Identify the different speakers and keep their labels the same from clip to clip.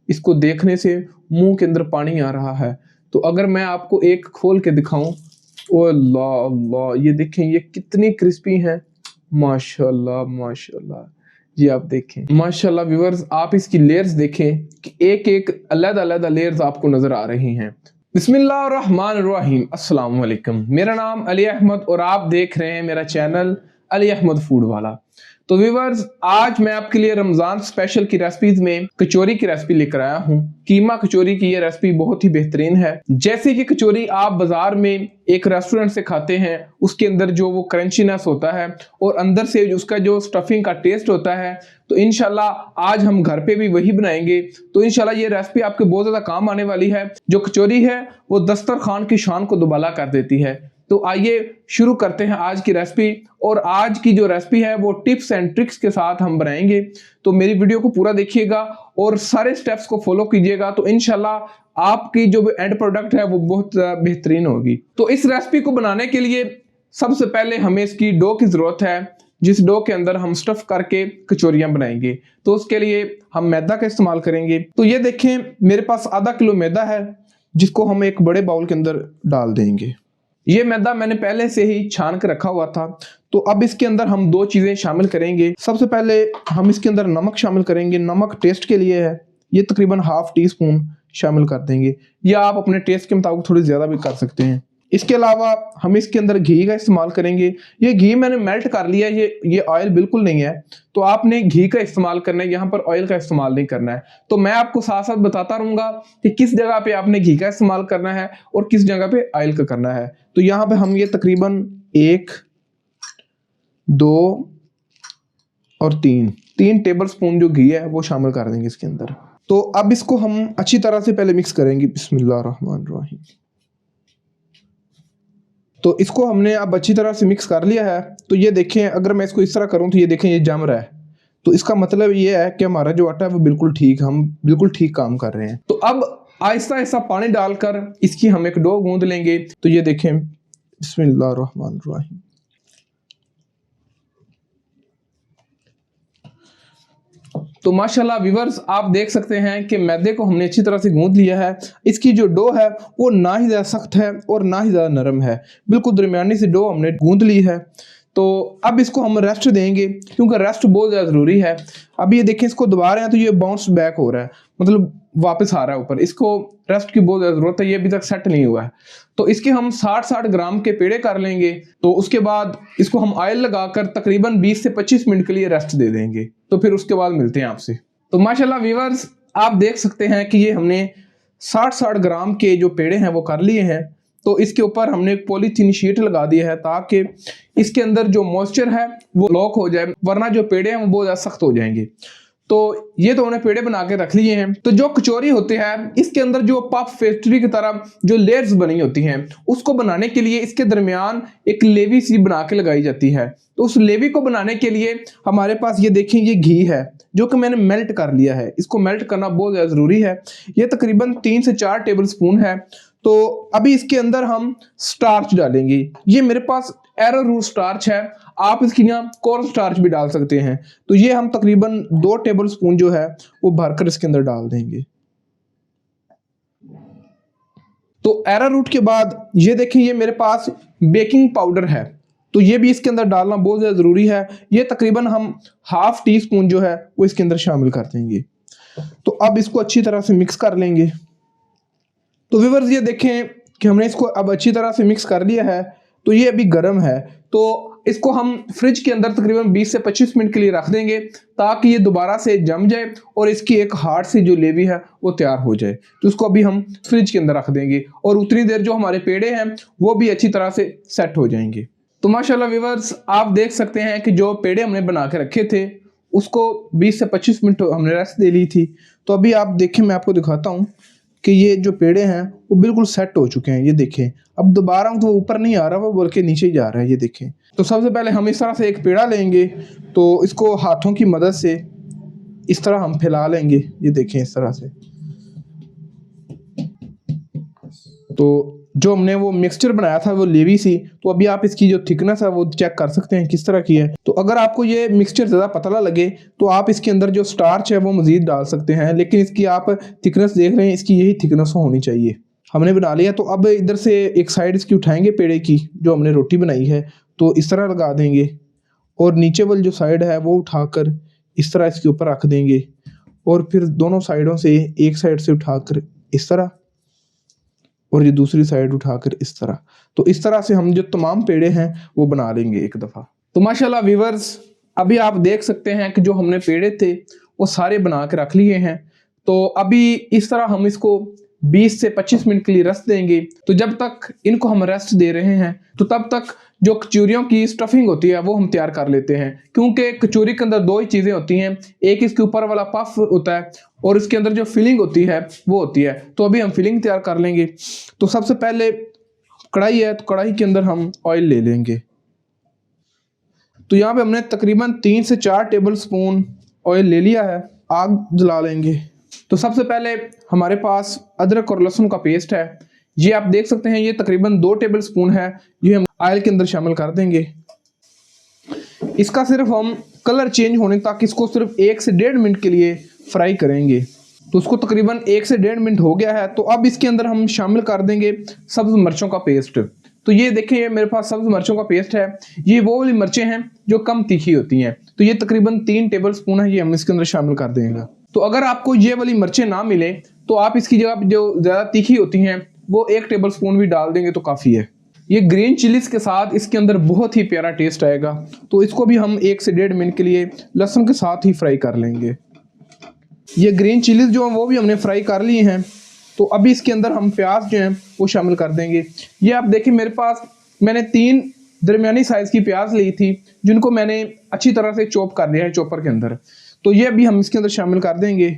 Speaker 1: इसको देखने से मुंह के अंदर पानी आ रहा है। तो अगर मैं आपको एक खोल के दिखाऊं, ओ अल्लाह अल्लाह, ये देखें ये कितनी क्रिस्पी है, माशाल्लाह माशाल्लाह। ये आप देखें माशाल्लाह व्यूअर्स, आप इसकी लेयर्स देखें कि एक एक अलग अलग लेयर्स आपको नजर आ रही हैं। बिस्मिल्लाहिर्रहमानिर्रहीम, अस्सलाम वालेकुम। मेरा नाम अली अहमद और आप देख रहे हैं मेरा चैनल अली अहमद फूड वाला। तो व्यूअर्स, आज मैं आपके लिए रमजान स्पेशल की रेसिपीज में कचौरी की रेसिपी लेकर आया हूँ। कीमा कचौरी की ये रेसिपी बहुत ही बेहतरीन है। जैसे कि कचौरी आप बाजार में एक रेस्टोरेंट से खाते हैं, उसके अंदर जो वो क्रंचीनेस होता है और अंदर से उसका जो स्टफिंग का टेस्ट होता है, तो इंशाल्लाह आज हम घर पे भी वही बनाएंगे। तो इंशाल्लाह ये रेसिपी आपके बहुत ज्यादा काम आने वाली है। जो कचौरी है वो दस्तरखान की शान को दुबाला कर देती है। तो आइए शुरू करते हैं आज की रेसिपी। और आज की जो रेसिपी है वो टिप्स एंड ट्रिक्स के साथ हम बनाएंगे। तो मेरी वीडियो को पूरा देखिएगा और सारे स्टेप्स को फॉलो कीजिएगा, तो इंशाल्लाह आपकी जो एंड प्रोडक्ट है वो बहुत बेहतरीन होगी। तो इस रेसिपी को बनाने के लिए सबसे पहले हमें इसकी डो की जरूरत है, जिस डो के अंदर हम स्टफ करके कचौरियां बनाएंगे। तो उसके लिए हम मैदा का इस्तेमाल करेंगे। तो ये देखें मेरे पास आधा किलो मैदा है, जिसको हम एक बड़े बाउल के अंदर डाल देंगे। ये मैदा मैंने पहले से ही छान के रखा हुआ था। तो अब इसके अंदर हम दो चीजें शामिल करेंगे। सबसे पहले हम इसके अंदर नमक शामिल करेंगे। नमक टेस्ट के लिए है, ये तकरीबन हाफ टी स्पून शामिल कर देंगे, या आप अपने टेस्ट के मुताबिक थोड़ी ज्यादा भी कर सकते हैं। इसके अलावा हम इसके अंदर घी का इस्तेमाल करेंगे। ये घी मैंने मेल्ट कर लिया है, ये ऑयल बिल्कुल नहीं है। तो आपने घी का इस्तेमाल करना है, यहाँ पर ऑयल का इस्तेमाल नहीं करना है। तो मैं आपको साथ साथ बताता रहूंगा कि किस जगह पे आपने घी का इस्तेमाल करना है और किस जगह पे ऑयल का करना है। तो यहाँ पे हम ये तकरीबन 1, 2 और 3 टेबल स्पून जो घी है वो शामिल कर देंगे इसके अंदर। तो अब इसको हम अच्छी तरह से पहले मिक्स करेंगे। बिस्मिल्लाहिर्रहमानिर्रहीम। तो इसको हमने अब अच्छी तरह से मिक्स कर लिया है। तो ये देखें, अगर मैं इसको इस तरह करूं तो ये देखें ये जम रहा है। तो इसका मतलब ये है कि हमारा जो आटा है वो बिल्कुल ठीक, हम बिल्कुल ठीक काम कर रहे हैं। तो अब आहिस्ता आहिस्ता पानी डालकर इसकी हम एक डो गूंद लेंगे। तो ये देखें बिस्मिल्लाहिर्रहमानिर्रहीम। तो माशाल्लाह व्यूअर्स, आप देख सकते हैं कि मैदे को हमने अच्छी तरह से गूंद लिया है। इसकी जो डो है वो ना ही ज़्यादा सख्त है और ना ही ज़्यादा नरम है, बिल्कुल दरमियानी सी डो हमने गूंद ली है। तो अब इसको हम रेस्ट देंगे, क्योंकि रेस्ट बहुत ज़्यादा ज़रूरी है। अब ये देखें, इसको दबा रहे हैं तो ये बाउंस बैक हो रहा है, मतलब वापस आ रहा है ऊपर। इसको रेस्ट की बहुत ज़्यादा ज़रूरत है, ये अभी तक सेट नहीं हुआ है। तो इसके हम 60-60 ग्राम के पेड़े कर लेंगे। तो उसके बाद इसको हम ऑयल लगाकर तकरीबन 20 से 25 मिनट के लिए रेस्ट दे देंगे। तो फिर उसके बाद मिलते हैं आपसे। तो माशाल्लाह व्यूअर्स, आप देख सकते हैं कि ये हमने 60-60 ग्राम के जो पेड़े हैं वो कर लिए हैं। तो इसके ऊपर हमने एक पॉलीथीन शीट लगा दिया है, ताकि इसके अंदर जो मॉइस्चर है वो लॉक हो जाए, वरना जो पेड़े हैं वो बहुत ज़्यादा सख्त हो जाएंगे। तो ये तो उन्हें पेड़े बना के रख लिए हैं। तो जो कचौरी होते हैं, इसके अंदर जो पफ पेस्ट्री की तरह जो लेयर्स बनी होती हैं, उसको बनाने के लिए इसके दरमियान एक लेवी सी बना के लगाई जाती है। तो उस लेवी को बनाने के लिए हमारे पास ये देखें ये घी है, जो कि मैंने मेल्ट कर लिया है। इसको मेल्ट करना बहुत ज़्यादा ज़रूरी है। ये तकरीबन 3 से 4 टेबल स्पून है। तो अभी इसके अंदर हम स्टार्च डालेंगे। ये मेरे पास एरोरूट स्टार्च है, आप इसकी यहाँ कॉर्न स्टार्च भी डाल सकते हैं। तो ये हम तकरीबन 2 टेबल स्पून जो है वो भरकर इसके अंदर डाल देंगे। तो एरोरूट के बाद ये देखें, ये मेरे पास बेकिंग पाउडर है। तो ये भी इसके अंदर डालना बहुत ज़्यादा ज़रूरी है। ये तकरीबन हम हाफ टी स्पून जो है वो इसके अंदर शामिल कर देंगे। तो अब इसको अच्छी तरह से मिक्स कर लेंगे। तो व्यूअर्स, ये देखें कि हमने इसको अब अच्छी तरह से मिक्स कर लिया है। तो ये अभी गर्म है, तो इसको हम फ्रिज के अंदर तकरीबन 20 से 25 मिनट के लिए रख देंगे, ताकि ये दोबारा से जम जाए और इसकी एक हार्ड सी जो लेवी है वो तैयार हो जाए। तो इसको अभी हम फ्रिज के अंदर रख देंगे और उतनी देर जो हमारे पेड़े हैं वो भी अच्छी तरह से सेट हो जाएंगे। तो माशाल्लाह व्यूअर्स, आप देख सकते हैं कि जो पेड़े हमने बना के रखे थे उसको 20 से 25 मिनट हमने रेस्ट दे ली थी। तो अभी आप देखें, मैं आपको दिखाता हूँ कि ये जो पेड़े हैं वो बिल्कुल सेट हो चुके हैं। ये देखें, अब दोबारा तो ऊपर नहीं आ रहा, वो बल्कि नीचे ही जा रहा है। ये देखें। तो सबसे पहले हम इस तरह से एक पेड़ा लेंगे। तो इसको हाथों की मदद से इस तरह हम फैला लेंगे। ये देखें इस तरह से। तो जो हमने वो मिक्सचर बनाया था वो लेवी सी, तो अभी आप इसकी जो थिकनेस है वो चेक कर सकते हैं किस तरह की है। तो अगर आपको ये मिक्सचर ज़्यादा पतला लगे तो आप इसके अंदर जो स्टार्च है वो मज़ीद डाल सकते हैं, लेकिन इसकी आप थिकनेस देख रहे हैं, इसकी यही थिकनेस होनी चाहिए। हमने बना लिया, तो अब इधर से एक साइड इसकी उठाएंगे पेड़े की, जो हमने रोटी बनाई है, तो इस तरह लगा देंगे और नीचे वाली जो साइड है वो उठाकर इस तरह इसके ऊपर रख देंगे और फिर दोनों साइडों से एक साइड से उठाकर इस तरह और ये दूसरी साइड उठाकर इस तरह। तो इस तरह से हम जो तमाम पेड़े हैं वो बना लेंगे एक दफ़ा। तो माशाल्लाह व्यूअर्स, अभी आप देख सकते हैं कि जो हमने पेड़े थे वो सारे बना के रख लिए हैं। तो अभी इस तरह हम इसको 20 से 25 मिनट के लिए रेस्ट देंगे। तो जब तक इनको हम रेस्ट दे रहे हैं तो तब तक जो कचौरियों की स्टफिंग होती है वो हम तैयार कर लेते हैं, क्योंकि कचौरी के अंदर दो ही चीज़ें होती हैं, एक इसके ऊपर वाला पफ होता है और इसके अंदर जो फिलिंग होती है वो होती है। तो अभी हम फिलिंग तैयार कर लेंगे। तो सबसे पहले कढ़ाई है, तो कढ़ाई के अंदर हम ऑयल ले लेंगे। तो यहाँ पे हमने तकरीबन 3 से 4 टेबल स्पून ऑयल ले लिया है। आग जला लेंगे। तो सबसे पहले हमारे पास अदरक और लहसुन का पेस्ट है, ये आप देख सकते हैं, ये तकरीबन 2 टेबल स्पून है, ये हम ऑयल के अंदर शामिल कर देंगे। इसका सिर्फ हम कलर चेंज होने तक इसको सिर्फ 1 से 1.5 मिनट के लिए फ्राई करेंगे। तो उसको तकरीबन 1 से 1.5 मिनट हो गया है। तो अब इसके अंदर हम शामिल कर देंगे सब्ज मिर्चों का पेस्ट। तो ये देखें, ये मेरे पास सब्ज मिर्चों का पेस्ट है। ये वो वाली मिर्चें हैं जो कम तीखी होती हैं। तो ये तकरीबन 3 टेबल स्पून है, ये हम इसके अंदर शामिल कर देंगे। तो अगर आपको ये वाली मिर्चें ना मिले तो आप इसकी जगह जो ज़्यादा तीखी होती हैं वो 1 टेबल स्पून भी डाल देंगे तो काफ़ी है। ये ग्रीन चिलीज के साथ इसके अंदर बहुत ही प्यारा टेस्ट आएगा। तो इसको भी हम 1 से 1.5 मिनट के लिए लहसुन के साथ ही फ्राई कर लेंगे। ये ग्रीन चिलीज जो हैं वो भी हमने फ्राई कर लिए हैं। तो अभी इसके अंदर हम प्याज जो हैं वो शामिल कर देंगे। ये आप देखिए, मेरे पास मैंने 3 दरमियानी साइज़ की प्याज ली थी, जिनको मैंने अच्छी तरह से चॉप कर लिया है चॉपर के अंदर। तो ये अभी हम इसके अंदर शामिल कर देंगे।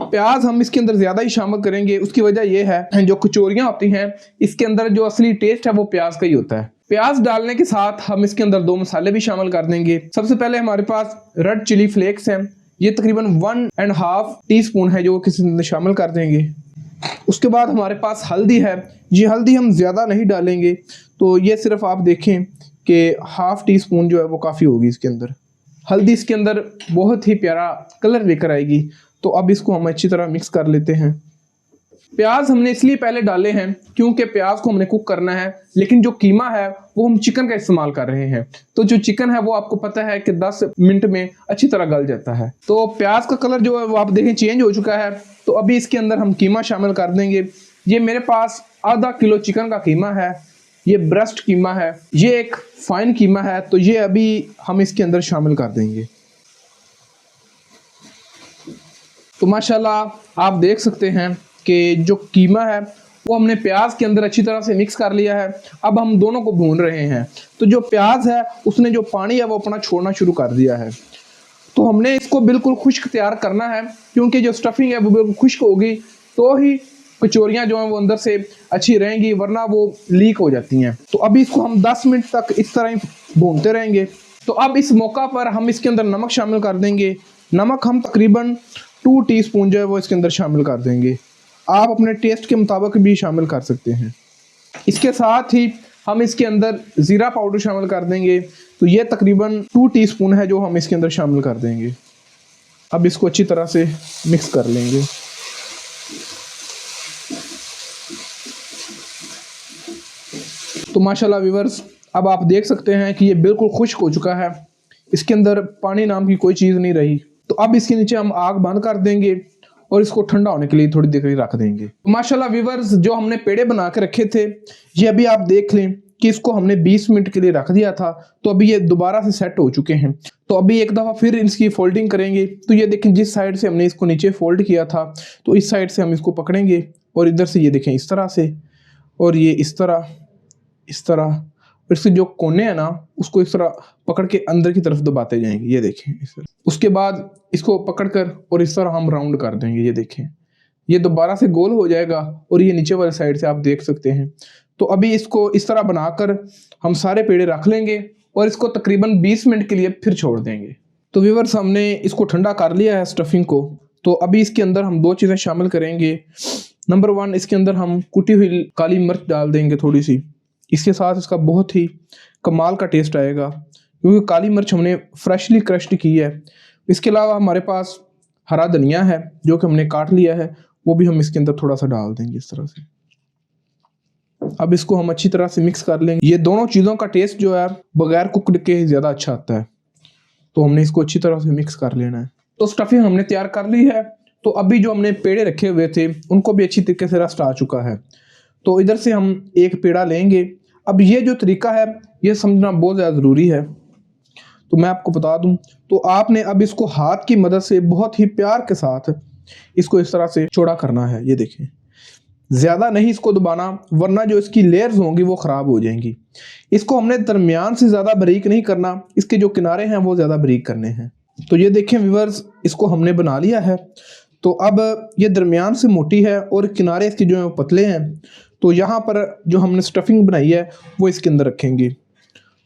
Speaker 1: प्याज हम इसके अंदर ज़्यादा ही शामिल करेंगे, उसकी वजह यह है जो कचौरियाँ होती हैं इसके अंदर जो असली टेस्ट है वो प्याज का ही होता है। प्याज डालने के साथ हम इसके अंदर 2 मसाले भी शामिल कर देंगे। सबसे पहले हमारे पास रेड चिली फ्लेक्स हैं, ये तकरीबन 1.5 टीस्पून है जो किसी अंदर शामिल कर देंगे। उसके बाद हमारे पास हल्दी है, ये हल्दी हम ज़्यादा नहीं डालेंगे, तो ये सिर्फ आप देखें कि ½ टीस्पून जो है वो काफ़ी होगी इसके अंदर। हल्दी इसके अंदर बहुत ही प्यारा कलर लेकर आएगी। तो अब इसको हम अच्छी तरह मिक्स कर लेते हैं। प्याज हमने इसलिए पहले डाले हैं क्योंकि प्याज को हमने कुक करना है, लेकिन जो कीमा है वो हम चिकन का इस्तेमाल कर रहे हैं। तो जो चिकन है वो आपको पता है कि 10 मिनट में अच्छी तरह गल जाता है। तो प्याज का कलर जो है वो आप देखें चेंज हो चुका है। तो अभी इसके अंदर हम कीमा शामिल कर देंगे। ये मेरे पास आधा किलो चिकन का कीमा है, ये ब्रेस्ट कीमा है, ये एक फाइन कीमा है। तो ये अभी हम इसके अंदर शामिल कर देंगे। तो माशाल्लाह आप देख सकते हैं कि जो कीमा है वो हमने प्याज के अंदर अच्छी तरह से मिक्स कर लिया है। अब हम दोनों को भून रहे हैं। तो जो प्याज है उसने जो पानी है वो अपना छोड़ना शुरू कर दिया है। तो हमने इसको बिल्कुल खुश्क तैयार करना है, क्योंकि जो स्टफिंग है वो बिल्कुल खुश्क होगी तो ही कचौरियाँ जो हैं वो अंदर से अच्छी रहेंगी, वरना वो लीक हो जाती हैं। तो अभी इसको हम 10 मिनट तक इस तरह ही भूनते रहेंगे। तो अब इस मौका पर हम इसके अंदर नमक शामिल कर देंगे। नमक हम तकरीबन 2 टीस्पून जो है वो इसके अंदर शामिल कर देंगे। आप अपने टेस्ट के मुताबिक भी शामिल कर सकते हैं। इसके साथ ही हम इसके अंदर ज़ीरा पाउडर शामिल कर देंगे। तो ये तकरीबन 2 टीस्पून है जो हम इसके अंदर शामिल कर देंगे। अब इसको अच्छी तरह से मिक्स कर लेंगे। तो माशाल्लाह व्यूअर्स, अब आप देख सकते हैं कि ये बिल्कुल खुश्क हो चुका है, इसके अंदर पानी नाम की कोई चीज़ नहीं रही। तो अब इसके नीचे हम आग बंद कर देंगे और इसको ठंडा होने के लिए थोड़ी देर के लिए रख देंगे। माशाल्लाह व्यूअर्स, जो हमने पेड़े बना के रखे थे ये अभी आप देख लें कि इसको हमने 20 मिनट के लिए रख दिया था। तो अभी ये दोबारा से सेट हो चुके हैं। तो अभी एक दफ़ा फिर इसकी फोल्डिंग करेंगे। तो ये देखें, जिस साइड से हमने इसको नीचे फोल्ड किया था तो इस साइड से हम इसको पकड़ेंगे और इधर से ये देखें इस तरह से, और ये इस तरह और इसके जो कोने हैं ना उसको इस तरह पकड़ के अंदर की तरफ दबाते जाएंगे। ये देखें इस तरह। उसके बाद इसको पकड़कर और इस तरह हम राउंड कर देंगे। ये देखें, ये दोबारा से गोल हो जाएगा और ये नीचे वाली साइड से आप देख सकते हैं। तो अभी इसको इस तरह बनाकर हम सारे पेड़े रख लेंगे और इसको तकरीबन 20 मिनट के लिए फिर छोड़ देंगे। तो व्यूअर्स, हमने इसको ठंडा कर लिया है स्टफिंग को। तो अभी इसके अंदर हम 2 चीज़ें शामिल करेंगे। नंबर 1 इसके अंदर हम कुटी हुई काली मिर्च डाल देंगे थोड़ी सी। इसके साथ इसका बहुत ही कमाल का टेस्ट आएगा क्योंकि काली मिर्च हमने फ्रेशली क्रश्ड की है। इसके अलावा हमारे पास हरा धनिया है जो कि हमने काट लिया है, वो भी हम इसके अंदर थोड़ा सा डाल देंगे इस तरह से। अब इसको हम अच्छी तरह से मिक्स कर लेंगे। ये दोनों चीज़ों का टेस्ट जो है बगैर कुकड के ज़्यादा अच्छा आता है, तो हमने इसको अच्छी तरह से मिक्स कर लेना है। तो स्टफिंग हमने तैयार कर ली है। तो अभी जो हमने पेड़े रखे हुए थे उनको भी अच्छी तरीके से रस्ट आ चुका है। तो इधर से हम एक पेड़ा लेंगे। अब ये जो तरीका है ये समझना बहुत ज़्यादा ज़रूरी है, तो मैं आपको बता दूं। तो आपने अब इसको हाथ की मदद से बहुत ही प्यार के साथ इसको इस तरह से चौड़ा करना है। ये देखें, ज़्यादा नहीं इसको दबाना वरना जो इसकी लेयर्स होंगी वो ख़राब हो जाएंगी। इसको हमने दरमियान से ज़्यादा बारीक नहीं करना, इसके जो किनारे हैं वो ज़्यादा बारीक करने हैं। तो ये देखें व्यूअर्स, इसको हमने बना लिया है। तो अब ये दरमियान से मोटी है और किनारे इसके जो है पतले हैं। तो यहाँ पर जो हमने स्टफिंग बनाई है वो इसके अंदर रखेंगे।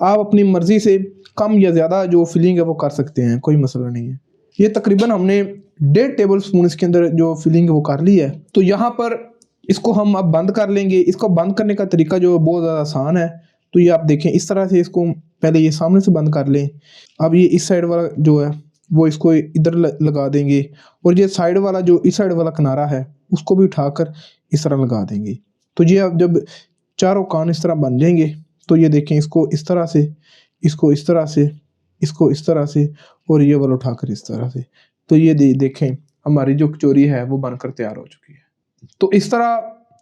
Speaker 1: आप अपनी मर्ज़ी से कम या ज़्यादा जो फिलिंग है वो कर सकते हैं, कोई मसला नहीं है। ये तकरीबन हमने 1.5 टेबल स्पून इसके अंदर जो फिलिंग है वो कर ली है। तो यहाँ पर इसको हम अब बंद कर लेंगे। इसको बंद करने का तरीका जो बहुत ज़्यादा आसान है। तो ये आप देखें इस तरह से इसको पहले ये सामने से बंद कर लें। अब ये इस साइड वाला जो है वो इसको इधर लगा देंगे और ये साइड वाला जो इस साइड वाला किनारा है उसको भी उठाकर इस तरह लगा देंगे। तो ये अब जब चारों कान इस तरह बन जाएंगे तो ये देखें इसको इस तरह से, इसको इस तरह से, इसको इस तरह से और ये वाला उठाकर इस तरह से। तो ये देखें हमारी जो कचौरी है वो बनकर तैयार हो चुकी है। तो इस तरह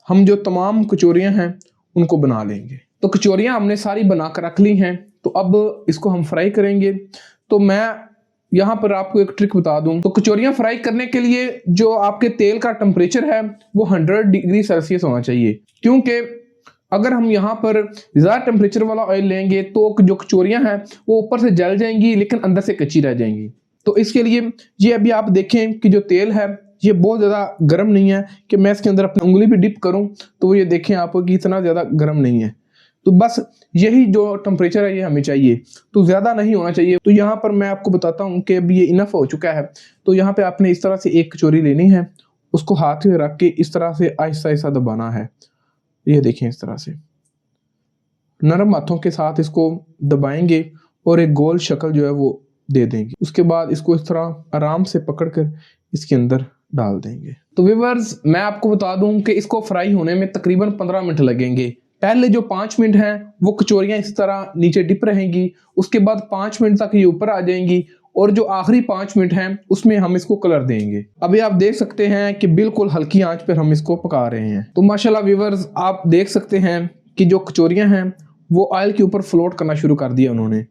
Speaker 1: हम जो तमाम कचौरियाँ हैं उनको बना लेंगे। तो कचौरियाँ हमने सारी बना कर रख ली हैं। तो अब इसको हम फ्राई करेंगे। तो मैं यहाँ पर आपको एक ट्रिक बता दूं। तो कचौरियाँ फ्राई करने के लिए जो आपके तेल का टेम्परेचर है वो 100 डिग्री सेल्सियस होना चाहिए, क्योंकि अगर हम यहाँ पर ज़्यादा टेम्परेचर वाला ऑयल लेंगे तो जो कचौरियाँ हैं वो ऊपर से जल जाएंगी लेकिन अंदर से कच्ची रह जाएंगी। तो इसके लिए ये अभी आप देखें कि जो तेल है ये बहुत ज़्यादा गर्म नहीं है कि मैं इसके अंदर अपनी उंगली भी डिप करूं तो वो ये देखें आप कि इतना ज़्यादा गर्म नहीं है। तो बस यही जो टेम्परेचर है ये हमें चाहिए, तो ज़्यादा नहीं होना चाहिए। तो यहाँ पर मैं आपको बताता हूँ कि अभी ये इनफ हो चुका है। तो यहाँ पे आपने इस तरह से एक कचौरी लेनी है, उसको हाथ में रख के इस तरह से आहिस्ता आहिस्ता दबाना है। ये देखें इस तरह से नरम हाथों के साथ इसको दबाएंगे और एक गोल शक्ल जो है वो दे देंगे। उसके बाद इसको इस तरह आराम से पकड़कर इसके अंदर डाल देंगे। तो व्यूअर्स मैं आपको बता दूं कि इसको फ्राई होने में तकरीबन 15 मिनट लगेंगे। पहले जो 5 मिनट हैं वो कचौरियाँ इस तरह नीचे डिप रहेंगी, उसके बाद 5 मिनट तक ये ऊपर आ जाएंगी और जो आखिरी 5 मिनट हैं उसमें हम इसको कलर देंगे। अभी आप देख सकते हैं कि बिल्कुल हल्की आंच पर हम इसको पका रहे हैं। तो माशाल्लाह व्यूअर्स आप देख सकते हैं कि जो कचौरियाँ हैं वो ऑयल के ऊपर फ्लोट करना शुरू कर दिया उन्होंने।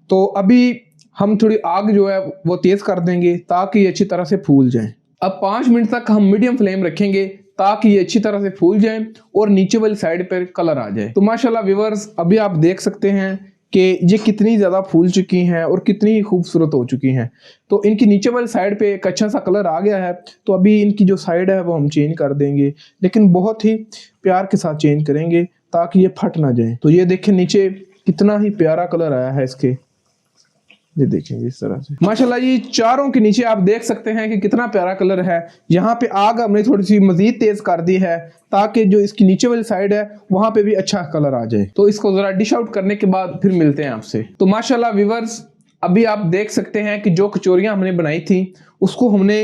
Speaker 1: तो अभी हम थोड़ी आग जो है वो तेज़ कर देंगे ताकि ये अच्छी तरह से फूल जाए। अब 5 मिनट तक हम मीडियम फ्लेम रखेंगे ताकि ये अच्छी तरह से फूल जाए और नीचे वाली साइड पर कलर आ जाए। तो माशाल्लाह व्यूअर्स अभी आप देख सकते हैं कि ये कितनी ज़्यादा फूल चुकी हैं और कितनी खूबसूरत हो चुकी हैं। तो इनकी नीचे वाली साइड पे एक अच्छा सा कलर आ गया है। तो अभी इनकी जो साइड है वो हम चेंज कर देंगे, लेकिन बहुत ही प्यार के साथ चेंज करेंगे ताकि ये फट ना जाए। तो ये देखें नीचे कितना ही प्यारा कलर आया है इसके, ये देखेंगे इस तरह से माशाल्लाह। ये चारों के नीचे आप देख सकते हैं कि कितना प्यारा कलर है। यहाँ पे आग हमने थोड़ी सी मजीद तेज कर दी है ताकि जो इसकी नीचे वाली साइड है वहां पे भी अच्छा कलर आ जाए। तो इसको जरा डिश आउट करने के बाद फिर मिलते हैं आपसे। तो माशाल्लाह व्यूअर्स अभी आप देख सकते हैं कि जो कचौरियां हमने बनाई थी उसको हमने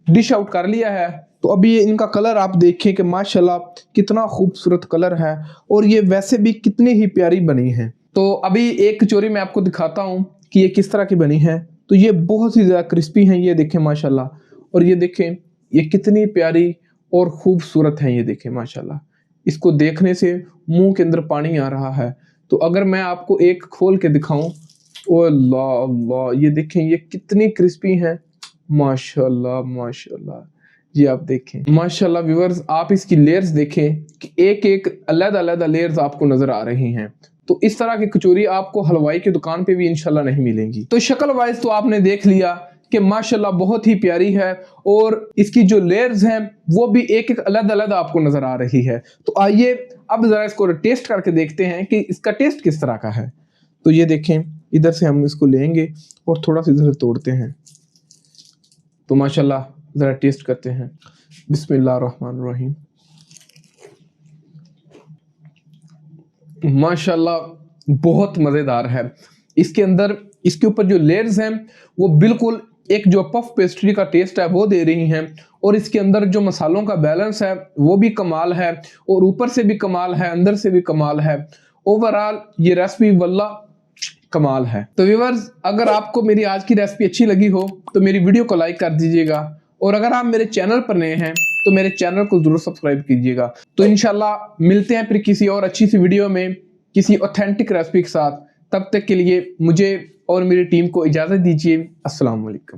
Speaker 1: डिश आउट कर लिया है। तो अभी इनका कलर आप देखें कि माशाल्लाह कितना खूबसूरत कलर है और ये वैसे भी कितनी ही प्यारी बनी है। तो अभी एक कचौरी मैं आपको दिखाता हूँ कि ये किस तरह की बनी है। तो ये बहुत ही ज़्यादा क्रिस्पी हैं, ये देखें माशाल्लाह। और ये देखें ये कितनी प्यारी और ख़ूबसूरत है, ये देखें माशाल्लाह। इसको देखने से मुंह के अंदर पानी आ रहा है। तो अगर मैं आपको एक खोल के दिखाऊं, ओ अल्लाह अल्लाह, ये देखें ये कितनी क्रिस्पी हैं माशाल्लाह माशाल्लाह। जी आप देखें माशाल्लाह व्यूअर्स, आप इसकी लेयर्स देखें कि एक एक अलग-अलग लेयर्स आपको नजर आ रही हैं। तो इस तरह की कचौरी आपको हलवाई की दुकान पे भी इंशाल्लाह नहीं मिलेंगी। तो शक्ल वाइज तो आपने देख लिया कि माशाल्लाह बहुत ही प्यारी है और इसकी जो लेयर्स हैं वो भी एक एक अलग-अलग आपको नजर आ रही है। तो आइए अब जरा इसको टेस्ट करके देखते हैं कि इसका टेस्ट किस तरह का है। तो ये देखें इधर से हम इसको लेंगे और थोड़ा सा इधर तोड़ते हैं। तो माशाल्लाह जरा टेस्ट करते हैं। बिस्मिल्लाहिर्रहमानिर्रहीम। माशाल्लाह बहुत मज़ेदार है। इसके अंदर इसके ऊपर जो लेयर्स हैं वो बिल्कुल एक जो पफ पेस्ट्री का टेस्ट है वो दे रही हैं, और इसके अंदर जो मसालों का बैलेंस है वो भी कमाल है, और ऊपर से भी कमाल है, अंदर से भी कमाल है। ओवरऑल ये रेसिपी वल्ला कमाल है। तो व्यूअर्स, अगर आपको मेरी आज की रेसिपी अच्छी लगी हो तो मेरी वीडियो को लाइक कर दीजिएगा, और अगर आप मेरे चैनल पर नए हैं तो मेरे चैनल को जरूर सब्सक्राइब कीजिएगा। तो इंशाल्लाह मिलते हैं फिर किसी और अच्छी सी वीडियो में किसी ऑथेंटिक रेसिपी के साथ। तब तक के लिए मुझे और मेरी टीम को इजाजत दीजिए। अस्सलाम वालेकुम।